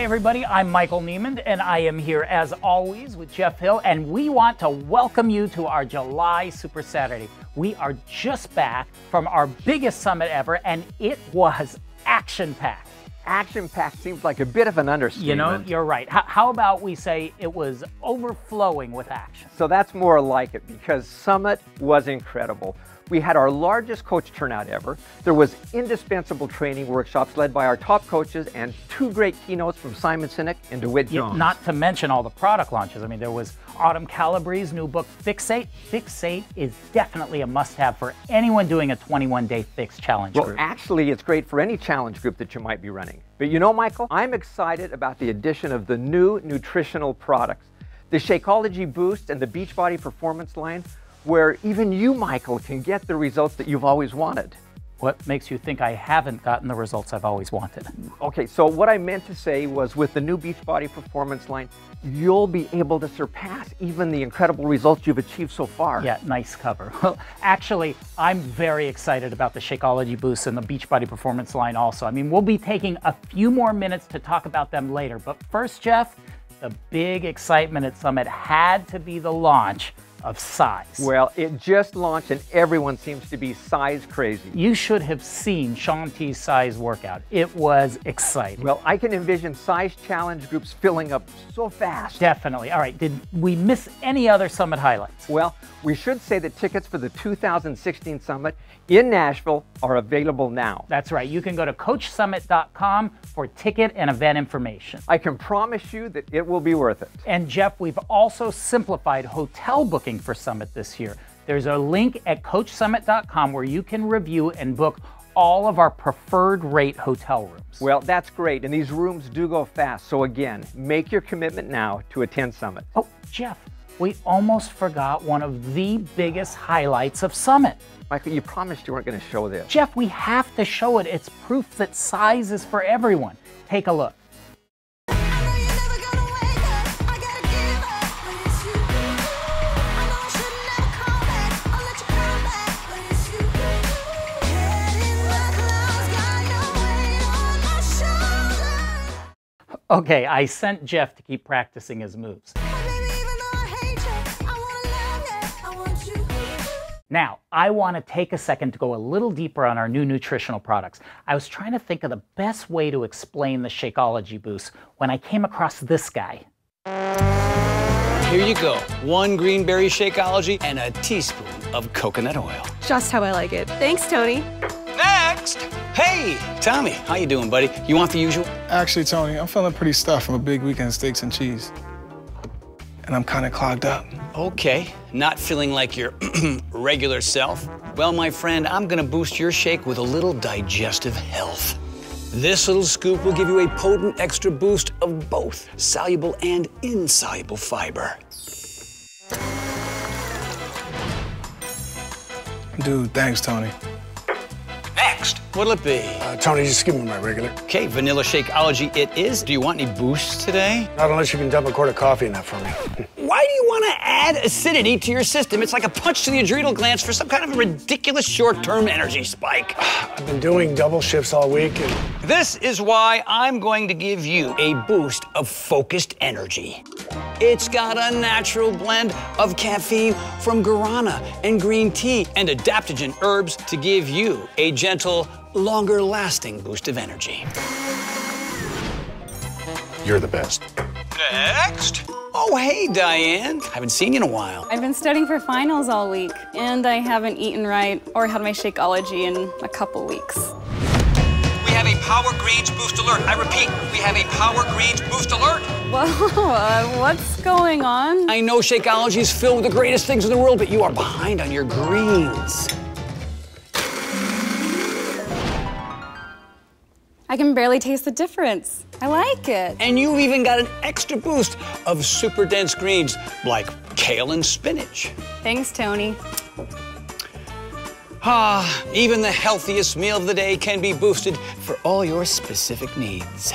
Hi everybody, I'm Michael Neiman and I am here as always with Jeff Hill, and we want to welcome you to our July Super Saturday. We are just back from our biggest summit ever and it was action-packed. Action-packed seems like a bit of an understatement. You know, you're right. How about we say it was overflowing with action? So that's more like it, because Summit was incredible. We had our largest coach turnout ever. There was indispensable training workshops led by our top coaches and 2 great keynotes from Simon Sinek and DeWitt Jones. Not to mention all the product launches. I mean, there was Autumn Calabrese's new book, Fixate. Fixate is definitely a must-have for anyone doing a 21-day fix challenge group. Well, actually, it's great for any challenge group that you might be running. But you know, Michael, I'm excited about the addition of the new nutritional products. The Shakeology Boost and the Beachbody Performance line, where even you, Michael, can get the results that you've always wanted. What makes you think I haven't gotten the results I've always wanted? Okay, so what I meant to say was with the new Beachbody Performance line, you'll be able to surpass even the incredible results you've achieved so far. Yeah, nice cover. Well, actually, I'm very excited about the Shakeology Boost and the Beachbody Performance line also. I mean, we'll be taking a few more minutes to talk about them later. But first, Jeff, the big excitement at Summit had to be the launch of Size. Well, it just launched and everyone seems to be Size crazy. You should have seen Shaun T's Size workout. It was exciting. Well, I can envision Size challenge groups filling up so fast. Definitely. All right, did we miss any other Summit highlights? Well, we should say that tickets for the 2016 Summit in Nashville are available now. That's right. You can go to CoachSummit.com for ticket and event information. I can promise you that it will be worth it. And Jeff, we've also simplified hotel booking for Summit this year. There's a link at CoachSummit.com where you can review and book all of our preferred rate hotel rooms. Well, that's great, and these rooms do go fast. So again, make your commitment now to attend Summit. Oh, Jeff, we almost forgot one of the biggest highlights of Summit. Michael, you promised you weren't going to show this. Jeff, we have to show it. It's proof that Size is for everyone. Take a look. Okay, I sent Jeff to keep practicing his moves. Now, I want to take a second to go a little deeper on our new nutritional products. I was trying to think of the best way to explain the Shakeology Boost when I came across this guy. Here you go. 1 green berry Shakeology and a teaspoon of coconut oil. Just how I like it. Thanks, Tony. Next! Hey, Tommy, how you doing, buddy? You want the usual? Actually, Tony, I'm feeling pretty stuffed from a big weekend of steaks and cheese. And I'm kind of clogged up. Okay, not feeling like your regular self? Well, my friend, I'm gonna boost your shake with a little digestive health. This little scoop will give you a potent extra boost of both soluble and insoluble fiber. Dude, thanks, Tony. Next, what'll it be? Tony, just give me my regular. Okay, vanilla Shakeology it is. Do you want any boosts today? Not unless you can dump a quart of coffee in that for me. Why do you want to add acidity to your system? It's like a punch to the adrenal glands for some kind of a ridiculous short-term energy spike. I've been doing double shifts all week and... This is why I'm going to give you a boost of focused energy. It's got a natural blend of caffeine from guarana and green tea and adaptogen herbs to give you a gentle, longer-lasting boost of energy. You're the best. Next. Oh, hey, Diane. Haven't seen you in a while. I've been studying for finals all week, and I haven't eaten right or had my Shakeology in a couple weeks. We have a Power Greens Boost Alert. I repeat, we have a Power Greens Boost Alert. Whoa, what's going on? I know Shakeology is filled with the greatest things in the world, but you are behind on your greens. I can barely taste the difference. I like it. And you've even got an extra boost of super dense greens like kale and spinach. Thanks, Tony. Ah, even the healthiest meal of the day can be boosted for all your specific needs.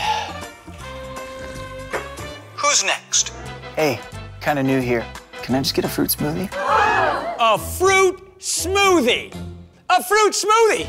Who's next? Hey, kind of new here. Can I just get a fruit smoothie? A fruit smoothie! A fruit smoothie!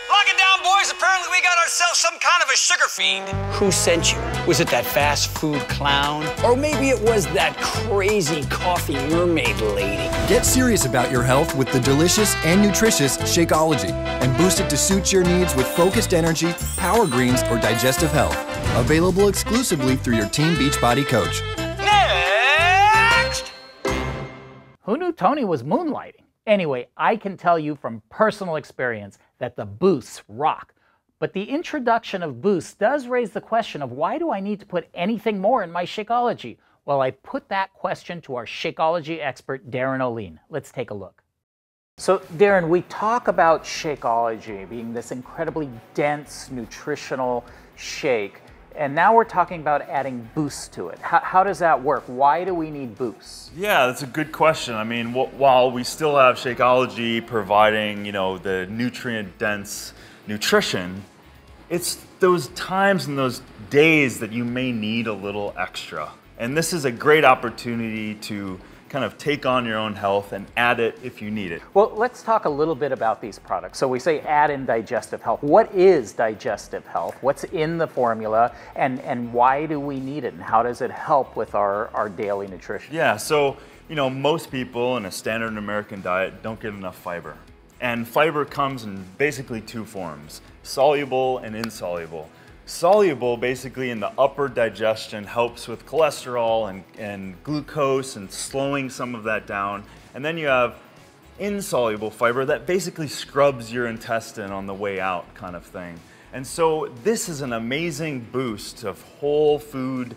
Lock it down, boys! guys, apparently we got ourselves some kind of a sugar fiend. Who sent you? Was it that fast food clown? Or maybe it was that crazy coffee mermaid lady? Get serious about your health with the delicious and nutritious Shakeology and boost it to suit your needs with focused energy, power greens, or digestive health. Available exclusively through your Team Beachbody coach. Next! Who knew Tony was moonlighting? Anyway, I can tell you from personal experience that the boosts rock. But the introduction of boosts does raise the question of why do I need to put anything more in my Shakeology? Well, I put that question to our Shakeology expert, Darren O'Lean. Let's take a look. So, Darren, we talk about Shakeology being this incredibly dense, nutritional shake. And now we're talking about adding boosts to it. How does that work? Why do we need boosts? Yeah, that's a good question. I mean, while we still have Shakeology providing, the nutrient-dense nutrition, it's those times and those days that you may need a little extra. And this is a great opportunity to kind of take on your own health and add it if you need it. Well, let's talk a little bit about these products. So we say add in digestive health. What is digestive health? What's in the formula, and why do we need it, and how does it help with our daily nutrition? Yeah, so most people in a standard American diet don't get enough fiber. And fiber comes in basically two forms, soluble and insoluble. Soluble, basically in the upper digestion, helps with cholesterol and glucose and slowing some of that down. And then you have insoluble fiber that basically scrubs your intestine on the way out kind of thing. And so this is an amazing boost of whole food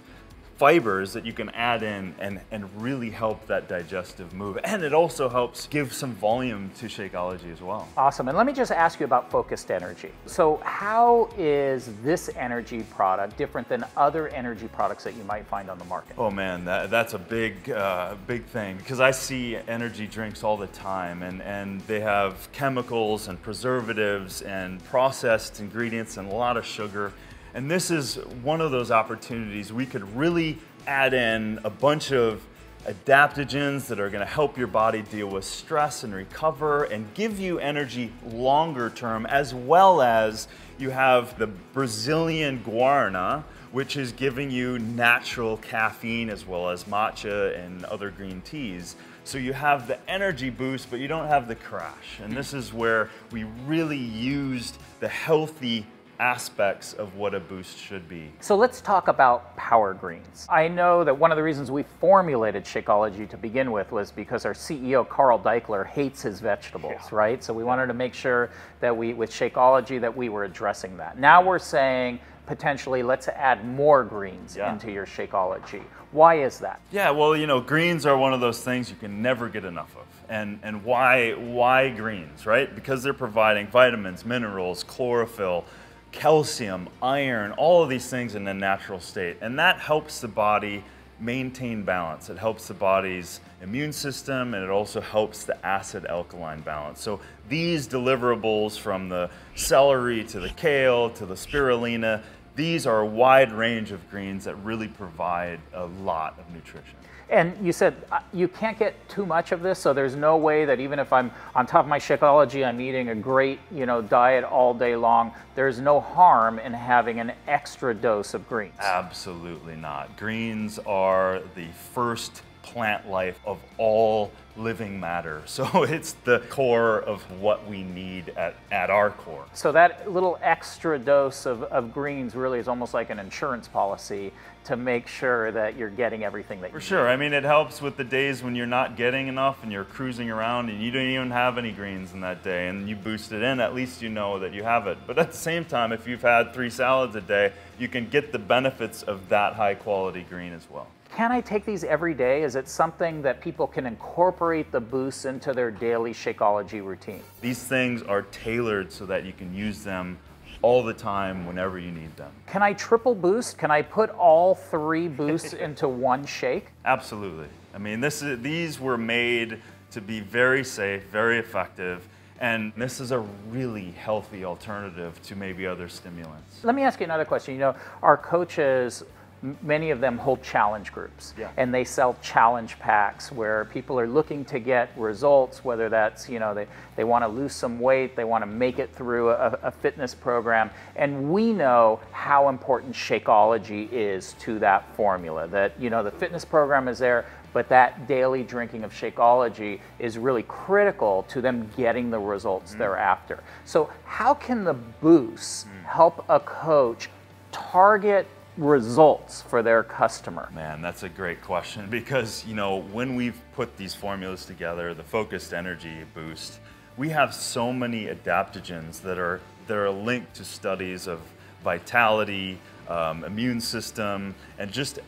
fibers that you can add in and really help that digestive move. And it also helps give some volume to Shakeology as well. Awesome. And let me just ask you about Focused Energy. So how is this energy product different than other energy products that you might find on the market? Oh man, that's a big thing, because I see energy drinks all the time, and they have chemicals and preservatives and processed ingredients and a lot of sugar. And this is one of those opportunities we could really add in a bunch of adaptogens that are going to help your body deal with stress and recover and give you energy longer term, as well as you have the Brazilian guarana, which is giving you natural caffeine as well as matcha and other green teas. So you have the energy boost, but you don't have the crash. And this is where we really used the healthy aspects of what a boost should be. So let's talk about Power Greens. I know that one of the reasons we formulated Shakeology to begin with was because our CEO, Carl Deichler, hates his vegetables, right? So we wanted to make sure that with Shakeology that we were addressing that. Now we're saying potentially let's add more greens into your Shakeology. Why is that? Yeah, well, greens are one of those things you can never get enough of. And why greens, right? Because they're providing vitamins, minerals, chlorophyll, calcium, iron, all of these things in a natural state. And that helps the body maintain balance. It helps the body's immune system, and it also helps the acid-alkaline balance. So these deliverables, from the celery to the kale to the spirulina, these are a wide range of greens that really provide a lot of nutrition. And you said you can't get too much of this, so there's no way that even if I'm on top of my Shakeology, I'm eating a great diet all day long, there's no harm in having an extra dose of greens? Absolutely not. Greens are the first plant life of all living matter. So it's the core of what we need at our core. So that little extra dose of greens really is almost like an insurance policy to make sure that you're getting everything that you need. For sure. I mean, it helps with the days when you're not getting enough and you're cruising around and you don't even have any greens in that day, and you boost it in, at least you know that you have it. But at the same time, if you've had 3 salads a day, you can get the benefits of that high quality green as well. Can I take these every day? Is it something that people can incorporate the boosts into their daily Shakeology routine? These things are tailored so that you can use them all the time whenever you need them. Can I triple boost? Can I put all 3 boosts into one shake? Absolutely. I mean, these were made to be very safe, very effective, and this is a really healthy alternative to maybe other stimulants. Let me ask you another question. Our coaches many of them hold challenge groups, Yeah. and they sell challenge packs where people are looking to get results, whether that's, they want to lose some weight, they want to make it through a fitness program. And we know how important Shakeology is to that formula, that, the fitness program is there, but that daily drinking of Shakeology is really critical to them getting the results they're after. So how can the Boost help a coach target results for their customer? Man, that's a great question, because when we've put these formulas together, the Focused Energy Boost, we have so many adaptogens that are linked to studies of vitality, immune system, and just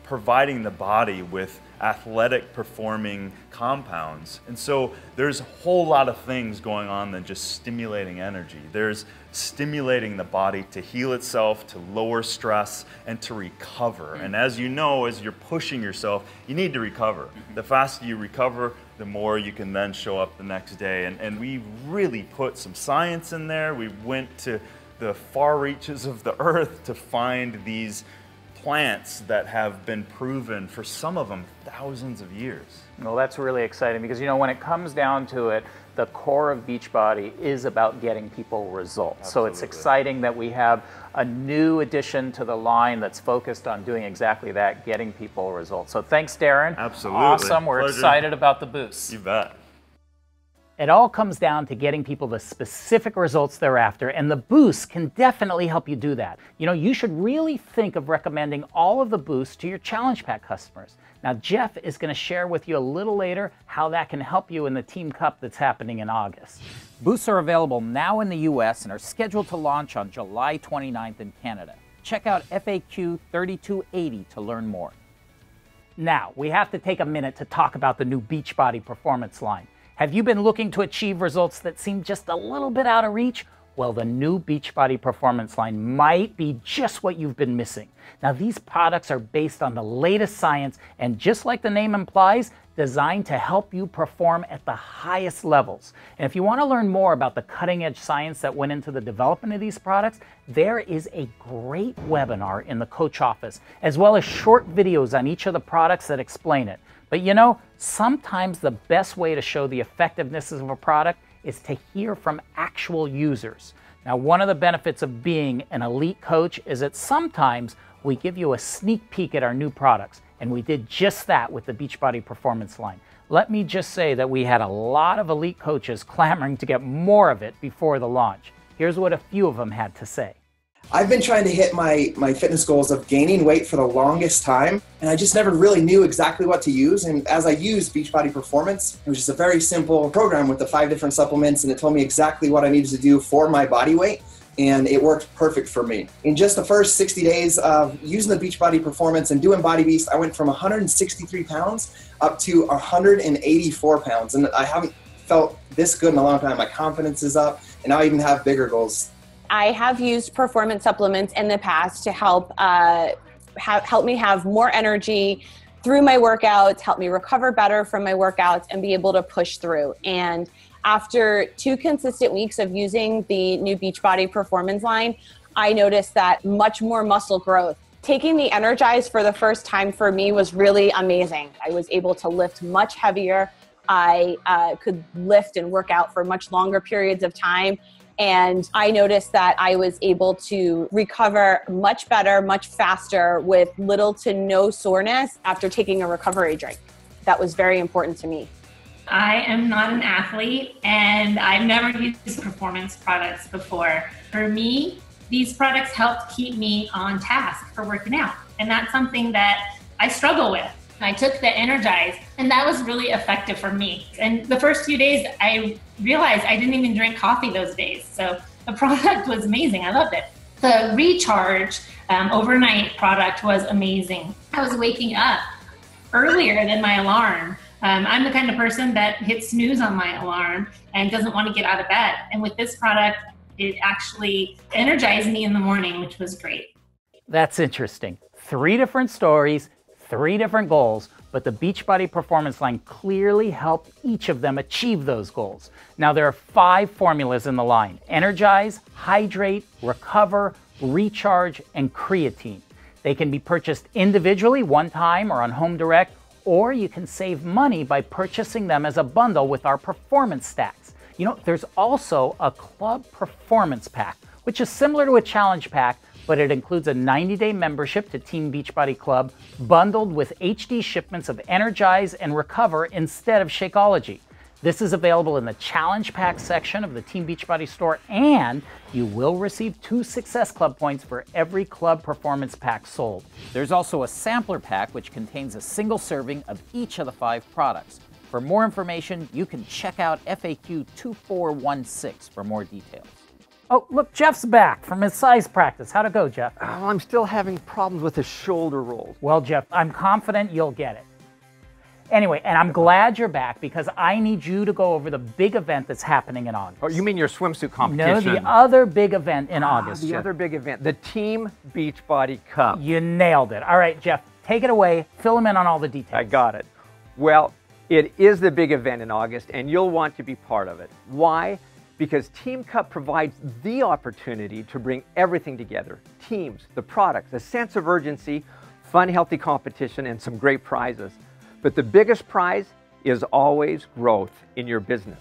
providing the body with athletic performing compounds. And so there's a whole lot of things going on than just stimulating energy. There's stimulating the body to heal itself, to lower stress, and to recover. And as you know, as you're pushing yourself, you need to recover. The faster you recover, the more you can then show up the next day. And we really put some science in there. We went to the far reaches of the earth to find these plants that have been proven, for some of them, thousands of years. Well, that's really exciting, because when it comes down to it, the core of Beachbody is about getting people results. Absolutely. So it's exciting that we have a new addition to the line that's focused on doing exactly that, getting people results. So thanks, Darren. Absolutely. Awesome. We're Pleasure. excited about the Boost. You bet. It all comes down to getting people the specific results they're after, and the Boost can definitely help you do that. You should really think of recommending all of the Boosts to your Challenge Pack customers. Now, Jeff is going to share with you a little later how that can help you in the Team Cup that's happening in August. Boosts are available now in the US and are scheduled to launch on July 29th in Canada. Check out FAQ 3280 to learn more. Now, we have to take a minute to talk about the new Beachbody Performance line. Have you been looking to achieve results that seem just a little bit out of reach? Well, the new Beachbody Performance line might be just what you've been missing. Now, these products are based on the latest science and, just like the name implies, designed to help you perform at the highest levels. And if you want to learn more about the cutting-edge science that went into the development of these products, there is a great webinar in the Coach office, as well as short videos on each of the products that explain it. But sometimes the best way to show the effectiveness of a product is to hear from actual users. Now, one of the benefits of being an elite coach is that sometimes we give you a sneak peek at our new products, and we did just that with the Beachbody Performance line. Let me just say that we had a lot of elite coaches clamoring to get more of it before the launch. Here's what a few of them had to say. I've been trying to hit my fitness goals of gaining weight for the longest time, and I just never really knew exactly what to use. And as I used Beachbody Performance, it was just a very simple program with the 5 different supplements, and it told me exactly what I needed to do for my body weight, and it worked perfect for me. In just the first 60 days of using the Beachbody Performance and doing Body Beast, I went from 163 pounds up to 184 pounds, and I haven't felt this good in a long time. My confidence is up, and I even have bigger goals. I have used performance supplements in the past to help help me have more energy through my workouts, help me recover better from my workouts, and be able to push through. And after 2 consistent weeks of using the new Beachbody Performance line, I noticed that much more muscle growth. Taking the Energize for the first time for me was really amazing. I was able to lift much heavier. I could lift and work out for much longer periods of time. And I noticed that I was able to recover much better, much faster, with little to no soreness after taking a recovery drink. That was very important to me. I am not an athlete, and I've never used performance products before. For me, these products helped keep me on task for working out. And that's something that I struggle with. I took the Energize, and that was really effective for me. And the first few days, I realized I didn't even drink coffee those days. So the product was amazing. I loved it. The Recharge overnight product was amazing. I was waking up earlier than my alarm. I'm the kind of person that hits snooze on my alarm and doesn't want to get out of bed. And with this product, it actually energized me in the morning, which was great. That's interesting. 3 different stories, 3 different goals, but the Beachbody Performance line clearly helped each of them achieve those goals. Now, there are 5 formulas in the line: Energize, Hydrate, Recover, Recharge, and Creatine. They can be purchased individually, one time, or on Home Direct, or you can save money by purchasing them as a bundle with our performance stacks. You know, there's also a Club Performance Pack, which is similar to a challenge pack, but it includes a 90-day membership to Team Beachbody Club bundled with HD shipments of Energize and Recover instead of Shakeology. This is available in the Challenge Pack section of the Team Beachbody store, and you will receive 2 Success Club points for every Club Performance Pack sold. There's also a sampler pack which contains a single serving of each of the 5 products. For more information, you can check out FAQ 2416 for more details. Oh, look, Jeff's back from his size practice. How'd it go, Jeff? Oh, I'm still having problems with the shoulder rolls. Well, Jeff, I'm confident you'll get it. Anyway, and I'm glad you're back because I need you to go over the big event that's happening in August. Oh, you mean your swimsuit competition? No, the other big event in August. The other big event, the Team Beachbody Cup. You nailed it. All right, Jeff, take it away. Fill him in on all the details. I got it. Well, it is the big event in August, and you'll want to be part of it. Why? Because Team Cup provides the opportunity to bring everything together. Teams, the products, a sense of urgency, fun, healthy competition, and some great prizes. But the biggest prize is always growth in your business.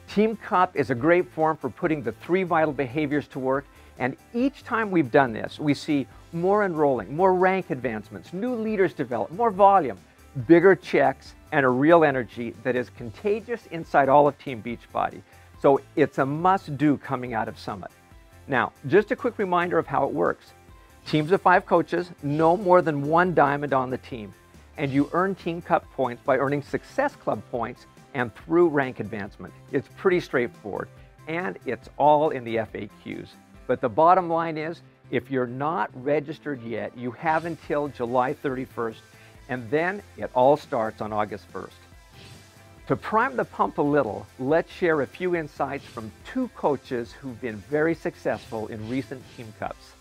Team Cup is a great forum for putting the 3 vital behaviors to work, and each time we've done this, we see more enrolling, more rank advancements, new leaders develop, more volume, bigger checks, and a real energy that is contagious inside all of Team Beachbody. So it's a must-do coming out of Summit. Now, just a quick reminder of how it works. Teams of 5 coaches, no more than 1 diamond on the team, and you earn Team Cup points by earning Success Club points and through rank advancement. It's pretty straightforward, and it's all in the FAQs. But the bottom line is, if you're not registered yet, you have until July 31st, and then it all starts on August 1st. To prime the pump a little, let's share a few insights from 2 coaches who've been very successful in recent Team Cups.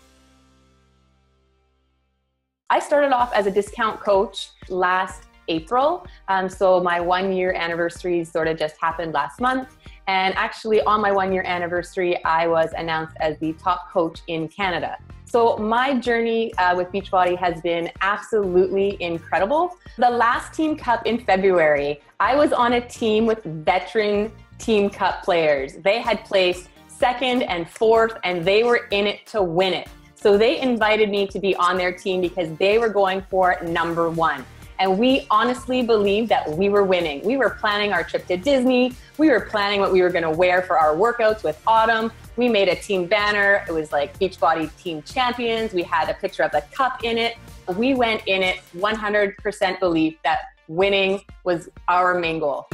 I started off as a discount coach last April. So my 1-year anniversary sort of just happened last month. And actually on my 1-year anniversary, I was announced as the top coach in Canada. So my journey with Beachbody has been absolutely incredible. The last Team Cup in February, I was on a team with veteran Team Cup players. They had placed 2nd and 4th, and they were in it to win it. So they invited me to be on their team because they were going for number 1. And we honestly believed that we were winning. We were planning our trip to Disney. We were planning what we were gonna wear for our workouts with Autumn. We made a team banner. It was like Beachbody Team Champions. We had a picture of the cup in it. We went in it 100% belief that winning was our main goal.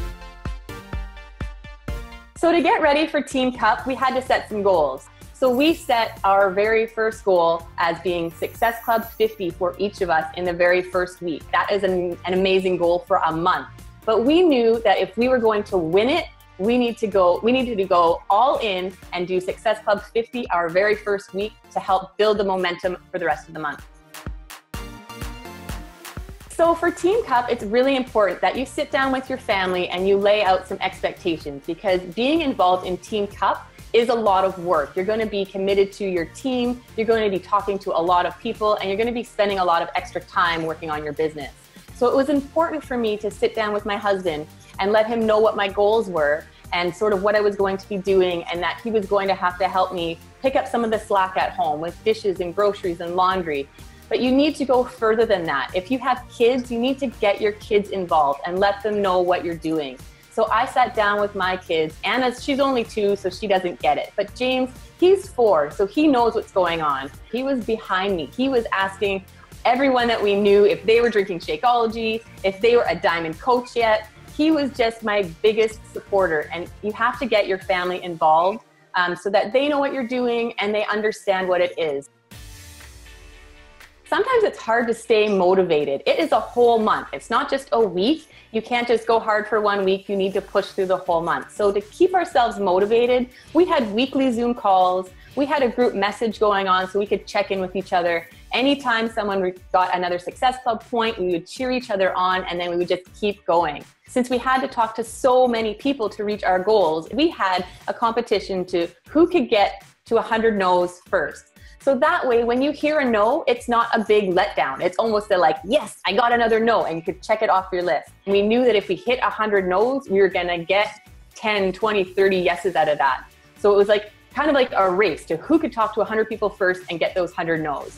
So to get ready for Team Cup, we had to set some goals. So we set our very first goal as being Success Club 50 for each of us in the very first week. That is an amazing goal for a month. But we knew that if we were going to win it, we needed to go all in and do Success Club 50 our very first week to help build the momentum for the rest of the month. So for Team Cup, it's really important that you sit down with your family and you lay out some expectations, because being involved in Team Cup is a lot of work. You're going to be committed to your team, you're going to be talking to a lot of people, and you're going to be spending a lot of extra time working on your business. So it was important for me to sit down with my husband and let him know what my goals were and sort of what I was going to be doing, and that he was going to have to help me pick up some of the slack at home with dishes and groceries and laundry. But you need to go further than that. If you have kids, you need to get your kids involved and let them know what you're doing. So I sat down with my kids. Anna's, she's only 2, so she doesn't get it. But James, he's 4, so he knows what's going on. He was behind me. He was asking everyone that we knew if they were drinking Shakeology, if they were a Diamond coach yet. He was just my biggest supporter. And you have to get your family involved so that they know what you're doing and they understand what it is. Sometimes it's hard to stay motivated. It is a whole month. It's not just a week. You can't just go hard for 1 week. You need to push through the whole month. So to keep ourselves motivated, we had weekly Zoom calls. We had a group message going on so we could check in with each other. Anytime someone got another Success Club point, we would cheer each other on, and then we would just keep going. Since we had to talk to so many people to reach our goals, we had a competition to who could get to 100 no's first. So that way, when you hear a no, it's not a big letdown. It's almost a like, yes, I got another no, and you could check it off your list. And we knew that if we hit 100 no's, we were gonna get 10, 20, 30 yeses out of that. So it was like kind of like a race to who could talk to 100 people first and get those 100 no's.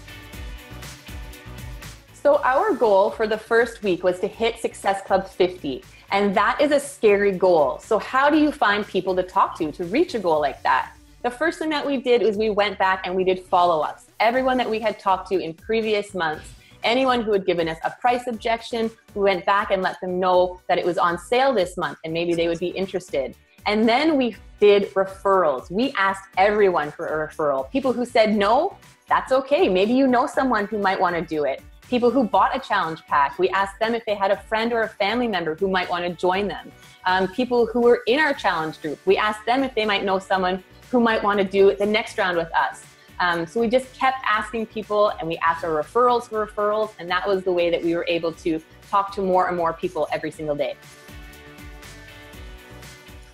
So our goal for the first week was to hit Success Club 50. And that is a scary goal. So how do you find people to talk to reach a goal like that? The first thing that we did is we went back and we did follow-ups. Everyone that we had talked to in previous months, anyone who had given us a price objection, we went back and let them know that it was on sale this month and maybe they would be interested. And then we did referrals. We asked everyone for a referral. People who said no, that's okay. Maybe you know someone who might want to do it. People who bought a challenge pack, we asked them if they had a friend or a family member who might want to join them. People who were in our challenge group, we asked them if they might know someone who might want to do the next round with us. So we just kept asking people, and we asked our referrals for referrals, and that was the way that we were able to talk to more and more people every single day.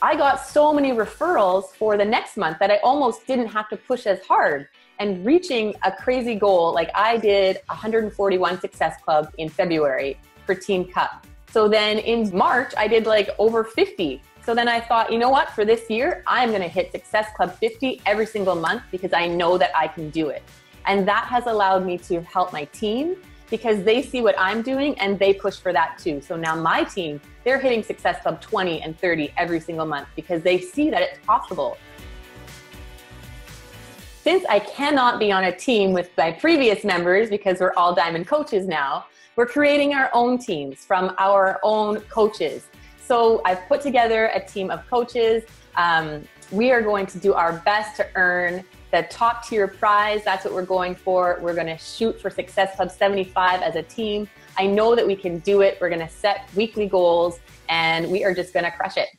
I got so many referrals for the next month that I almost didn't have to push as hard. And reaching a crazy goal, like I did 141 Success Club in February for Team Cup. So then in March, I did like over 50. So then I thought, you know what, for this year, I'm gonna hit Success Club 50 every single month because I know that I can do it. And that has allowed me to help my team because they see what I'm doing and they push for that too. So now my team, they're hitting Success Club 20 and 30 every single month because they see that it's possible. Since I cannot be on a team with my previous members because we're all Diamond coaches now, we're creating our own teams from our own coaches. So I've put together a team of coaches. We are going to do our best to earn the top tier prize. That's what we're going for. We're going to shoot for Success Club 75 as a team. I know that we can do it. We're going to set weekly goals and we are just going to crush it.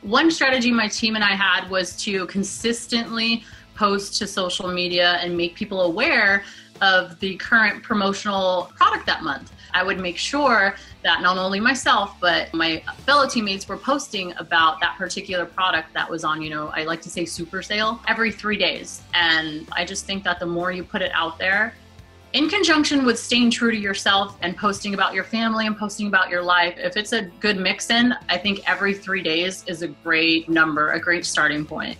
One strategy my team and I had was to consistently post to social media and make people aware of the current promotional product that month. I would make sure that not only myself, but my fellow teammates were posting about that particular product that was on, I like to say super sale every 3 days. And I just think that the more you put it out there, in conjunction with staying true to yourself and posting about your family and posting about your life, if it's a good mix-in, I think every 3 days is a great number, a great starting point.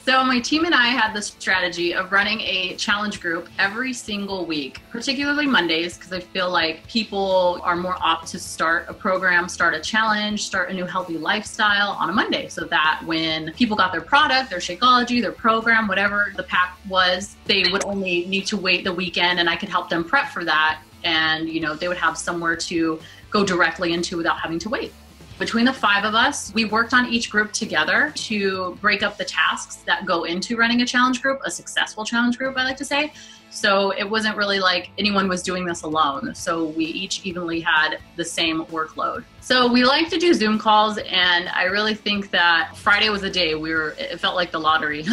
So my team and I had the strategy of running a challenge group every single week, particularly Mondays, because I feel like people are more apt to start a program, start a challenge, start a new healthy lifestyle on a Monday. So that when people got their product, their Shakeology, their program, whatever the pack was, they would only need to wait the weekend and I could help them prep for that. And, they would have somewhere to go directly into without having to wait. Between the 5 of us, we worked on each group together to break up the tasks that go into running a challenge group, a successful challenge group, I like to say. So it wasn't really like anyone was doing this alone. So we each evenly had the same workload. So we like to do Zoom calls, and I really think that Friday was the day it felt like the lottery.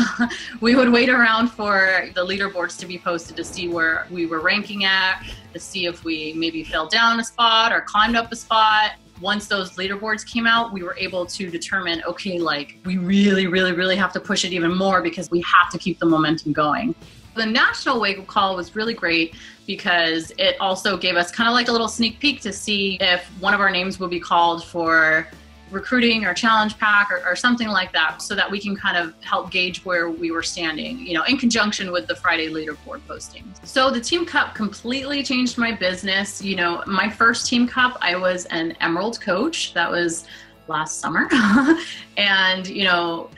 We would wait around for the leaderboards to be posted to see where we were ranking at, to see if we maybe fell down a spot or climbed up a spot. Once those leaderboards came out, we were able to determine, okay, like we really, really, really have to push it even more because we have to keep the momentum going. The national wake-up call was really great because it also gave us kind of like a little sneak peek to see if one of our names would be called for recruiting or challenge pack or something like that, so that we can kind of help gauge where we were standing, in conjunction with the Friday leaderboard posting. So the Team Cup completely changed my business. My first Team Cup, I was an Emerald coach. That was last summer. And,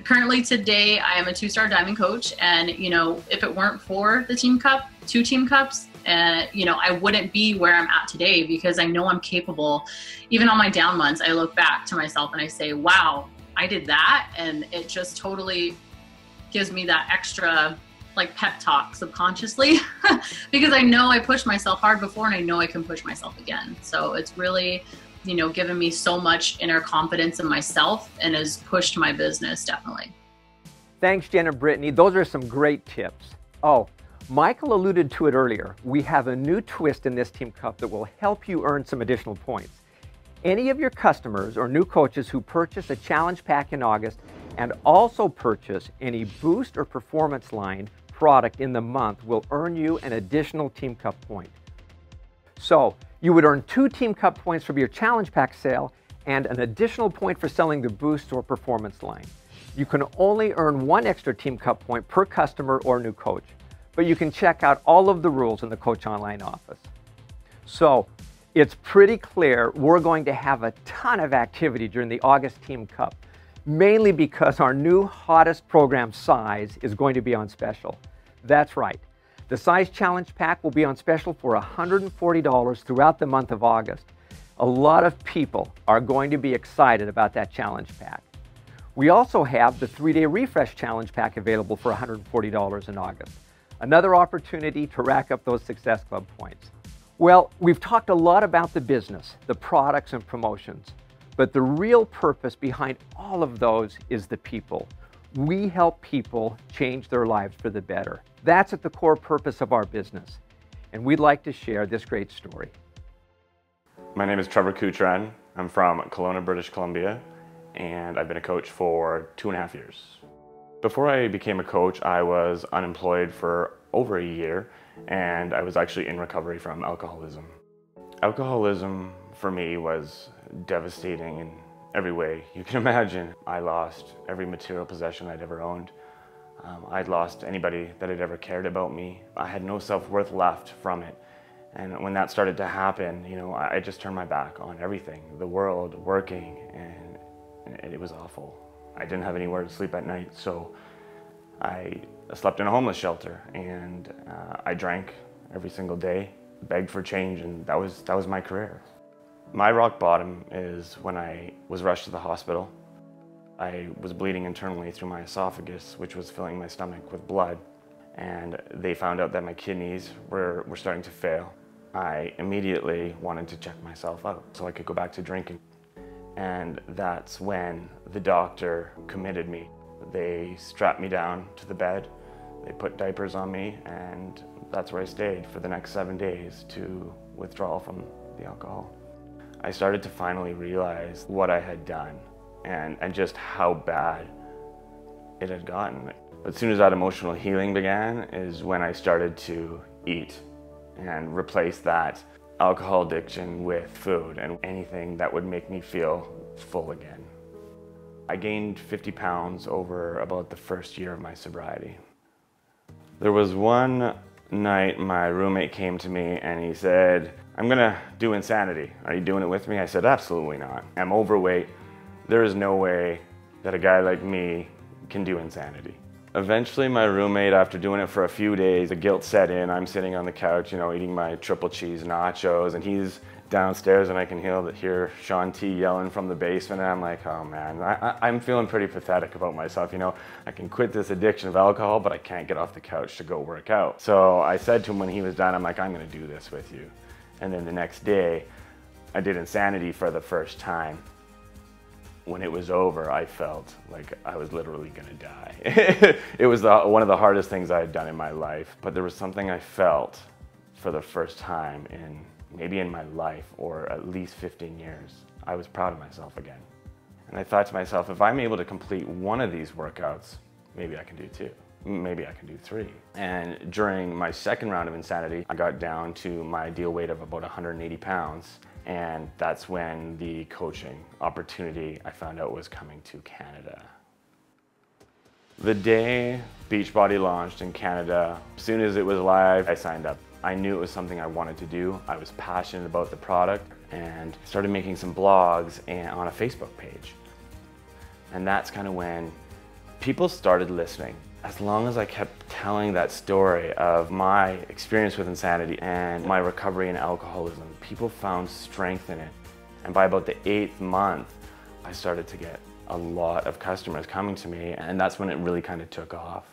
currently today I am a 2-star Diamond coach. And, if it weren't for the Team Cup, 2 Team Cups, I wouldn't be where I'm at today because I know I'm capable. Even on my down months, I look back to myself and I say, wow, I did that. And it just totally gives me that extra like pep talk subconsciously because I know I pushed myself hard before and I know I can push myself again. So it's really, given me so much inner confidence in myself and has pushed my business definitely. Thanks, Jen and Brittany. Those are some great tips. Oh, Michael alluded to it earlier. We have a new twist in this Team Cup that will help you earn some additional points. Any of your customers or new coaches who purchase a challenge pack in August and also purchase any Boost or Performance line product in the month will earn you an additional Team Cup point. So you would earn 2 Team Cup points from your Challenge Pack sale and an additional point for selling the Boost or Performance line. You can only earn 1 extra Team Cup point per customer or new coach, but you can check out all of the rules in the Coach Online office. So it's pretty clear we're going to have a ton of activity during the August Team Cup, mainly because our new hottest program, Size, is going to be on special. That's right. The Size Challenge Pack will be on special for $140 throughout the month of August. A lot of people are going to be excited about that Challenge Pack. We also have the 3-day Refresh Challenge Pack available for $140 in August. Another opportunity to rack up those Success Club points. Well, we've talked a lot about the business, the products and promotions, but the real purpose behind all of those is the people. We help people change their lives for the better. That's at the core purpose of our business, and we'd like to share this great story. My name is Trevor Coutran. I'm from Kelowna, British Columbia, and I've been a coach for 2.5 years. Before I became a coach, I was unemployed for over a year, and I was actually in recovery from alcoholism. Alcoholism for me was devastating in every way you can imagine. I lost every material possession I'd ever owned. I'd lost anybody that had ever cared about me. I had no self-worth left from it. And when that started to happen, you know, I just turned my back on everything, the world, working, and it was awful. I didn't have anywhere to sleep at night, so I slept in a homeless shelter, and I drank every single day, begged for change, and that was my career. My rock bottom is when I was rushed to the hospital. I was bleeding internally through my esophagus, which was filling my stomach with blood, and they found out that my kidneys were starting to fail. I immediately wanted to check myself out so I could go back to drinking. And that's when the doctor committed me. They strapped me down to the bed, they put diapers on me, and that's where I stayed for the next 7 days to withdraw from the alcohol. I started to finally realize what I had done and just how bad it had gotten. As soon as that emotional healing began is when I started to eat and replace that alcohol addiction with food and anything that would make me feel full again. I gained 50 pounds over about the first year of my sobriety. There was one night my roommate came to me and he said, "I'm gonna do Insanity. Are you doing it with me?" I said, "Absolutely not. I'm overweight. There is no way that a guy like me can do Insanity." Eventually my roommate, after doing it for a few days, the guilt set in. I'm sitting on the couch, you know, eating my triple cheese nachos, and he's downstairs and I can hear Sean T yelling from the basement, and I'm like, oh man, I'm feeling pretty pathetic about myself, you know. I can quit this addiction of alcohol, but I can't get off the couch to go work out. So I said to him when he was done, I'm like, I'm gonna do this with you. And then the next day, I did Insanity for the first time. When it was over, I felt like I was literally gonna die. It was one of the hardest things I had done in my life, but there was something I felt for the first time maybe in my life, or at least 15 years. I was proud of myself again. And I thought to myself, if I'm able to complete one of these workouts, maybe I can do 2. Maybe I can do 3. And during my second round of Insanity, I got down to my ideal weight of about 180 pounds. And that's when the coaching opportunity I found out was coming to Canada. The day Beachbody launched in Canada, as soon as it was live, I signed up. I knew it was something I wanted to do. I was passionate about the product and started making some blogs on a Facebook page. And that's kind of when people started listening. As long as I kept telling that story of my experience with Insanity and my recovery in alcoholism, people found strength in it. And by about the 8th month, I started to get a lot of customers coming to me, and that's when it really kind of took off.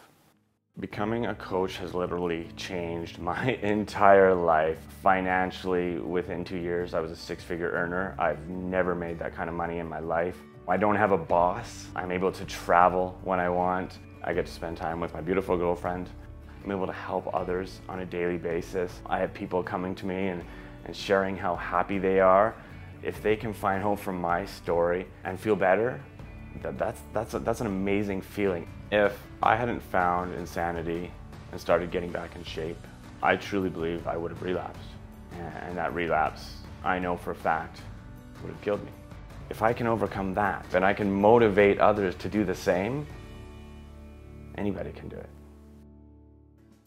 Becoming a coach has literally changed my entire life. Financially, within 2 years, I was a 6-figure earner. I've never made that kind of money in my life. I don't have a boss. I'm able to travel when I want. I get to spend time with my beautiful girlfriend. I'm able to help others on a daily basis. I have people coming to me and sharing how happy they are. If they can find hope from my story and feel better, that's an amazing feeling. If I hadn't found Insanity and started getting back in shape, I truly believe I would have relapsed. And that relapse, I know for a fact, would have killed me. If I can overcome that, then I can motivate others to do the same. Anybody can do it.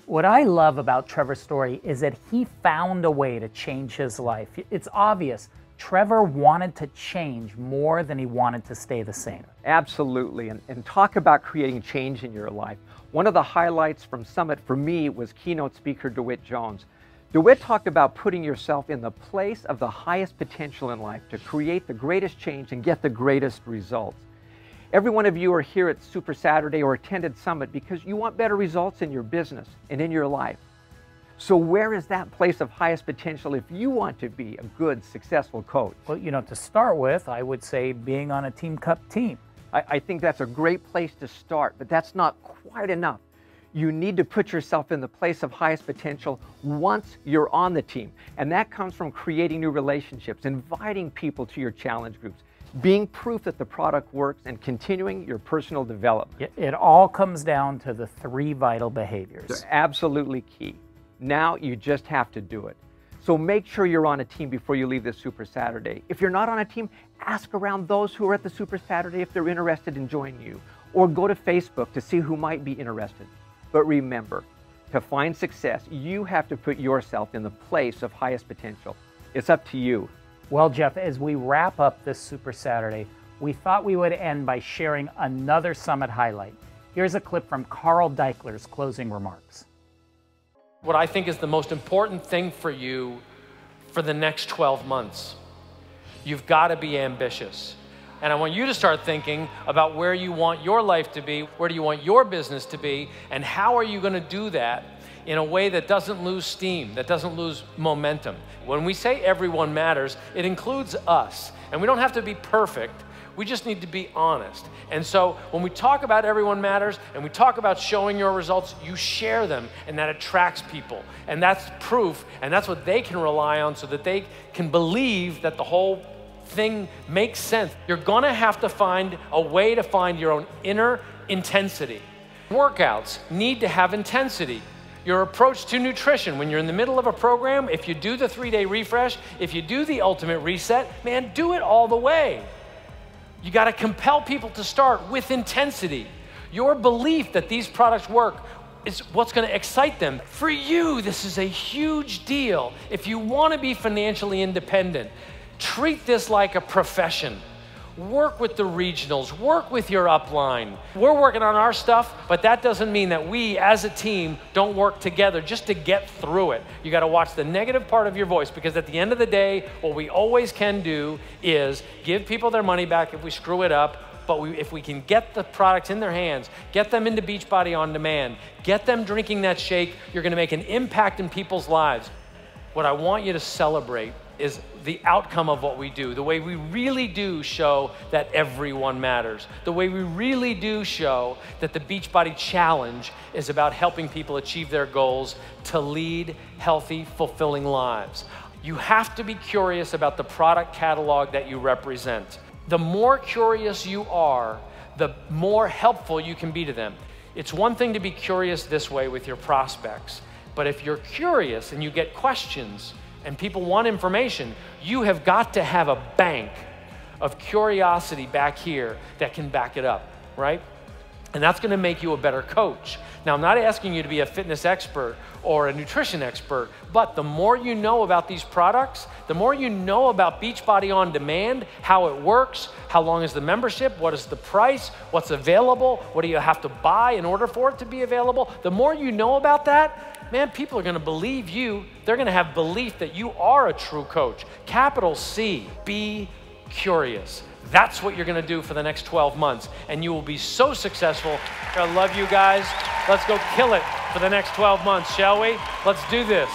What I love about Trevor's story is that he found a way to change his life. It's obvious. Trevor wanted to change more than he wanted to stay the same. Absolutely, and talk about creating change in your life. One of the highlights from Summit for me was keynote speaker DeWitt Jones. DeWitt talked about putting yourself in the place of the highest potential in life to create the greatest change and get the greatest results. Every one of you are here at Super Saturday or attended Summit because you want better results in your business and in your life. So where is that place of highest potential if you want to be a good, successful coach? Well, you know, to start with, I would say being on a Team Cup team. I think that's a great place to start, but that's not quite enough. You need to put yourself in the place of highest potential once you're on the team. And that comes from creating new relationships, inviting people to your challenge groups, being proof that the product works, and continuing your personal development. It all comes down to the 3 vital behaviors. They're absolutely key. Now you just have to do it. So make sure you're on a team before you leave this Super Saturday. If you're not on a team, ask around those who are at the Super Saturday if they're interested in joining you, or go to Facebook to see who might be interested. But remember, to find success, you have to put yourself in the place of highest potential. It's up to you. Well, Jeff, as we wrap up this Super Saturday, we thought we would end by sharing another Summit highlight. Here's a clip from Carl Daikeler's closing remarks. What I think is the most important thing for you for the next 12 months. You've got to be ambitious. And I want you to start thinking about where you want your life to be, where do you want your business to be, and how are you going to do that in a way that doesn't lose steam, that doesn't lose momentum. When we say everyone matters, it includes us. And we don't have to be perfect. We just need to be honest. And so when we talk about everyone matters and we talk about showing your results, you share them, and that attracts people. And that's proof, and that's what they can rely on so that they can believe that the whole thing makes sense. You're gonna have to find a way to find your own inner intensity. Workouts need to have intensity. Your approach to nutrition, when you're in the middle of a program, if you do the 3-day refresh, if you do the ultimate reset, man, do it all the way. You got to compel people to start with intensity. Your belief that these products work is what's going to excite them. For you, this is a huge deal. If you want to be financially independent, treat this like a profession. Work with the regionals, work with your upline. We're working on our stuff, but that doesn't mean that we as a team don't work together just to get through it. You gotta watch the negative part of your voice, because at the end of the day, what we always can do is give people their money back if we screw it up, but if we can get the products in their hands, get them into Beachbody On Demand, get them drinking that shake, you're gonna make an impact in people's lives. What I want you to celebrate is the outcome of what we do, the way we really do show that everyone matters, the way we really do show that the Beachbody Challenge is about helping people achieve their goals to lead healthy, fulfilling lives. You have to be curious about the product catalog that you represent. The more curious you are, the more helpful you can be to them. It's one thing to be curious this way with your prospects, but if you're curious and you get questions, and people want information, you have got to have a bank of curiosity back here that can back it up, right? And that's gonna make you a better coach. Now, I'm not asking you to be a fitness expert or a nutrition expert, but the more you know about these products, the more you know about Beachbody On Demand, how it works, how long is the membership, what is the price, what's available, what do you have to buy in order for it to be available, the more you know about that, man, people are gonna believe you. They're gonna have belief that you are a true coach. Capital C, be curious. That's what you're gonna do for the next 12 months, and you will be so successful. I love you guys. Let's go kill it for the next 12 months, shall we? Let's do this.